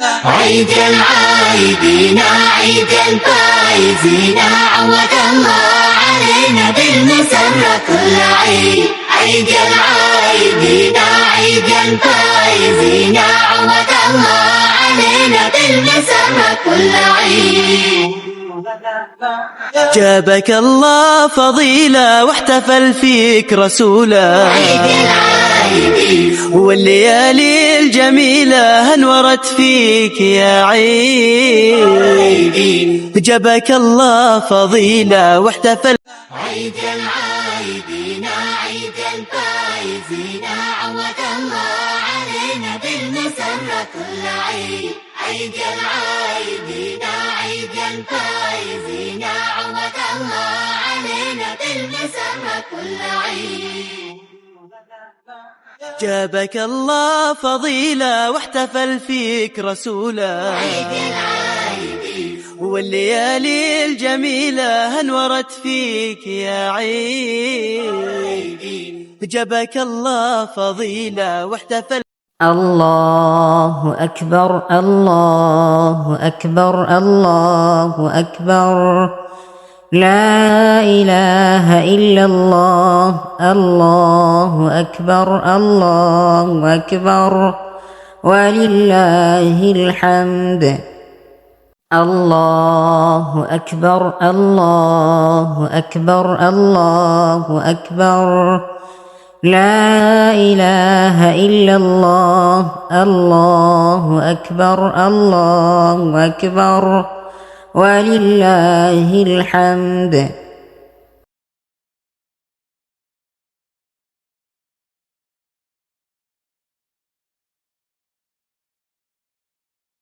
عيد العايدين عيد الفايزين، عوض الله علينا بالمسرة كل عيد. عيد العايدين عيد الفايزين، عوض الله علينا بالمسرة كل عيد. جابك الله فضيلة واحتفل فيك رسوله، عيد العايدين والليالي الجميلة انورت فيك يا عيد. جابك الله فضيلة واحتفل. عيد العايدين عيد الفايزين، عوض الله علينا بالمسرة كل عيد. عيد العايدين عيد الفايزين، عوض الله علينا بالمسرة كل عيد. جابك الله فضيلة واحتفل فيك رسوله، عيد العايدين والليالي الجميلة انورت فيك يا عيد. جابك الله فضيلة واحتفل. الله أكبر الله أكبر الله أكبر، لا إله إلا الله. الله أكبر الله أكبر ولله الحمد. الله أكبر الله أكبر الله أكبر، لا إله إلا الله. الله أكبر الله أكبر ولله الحمد.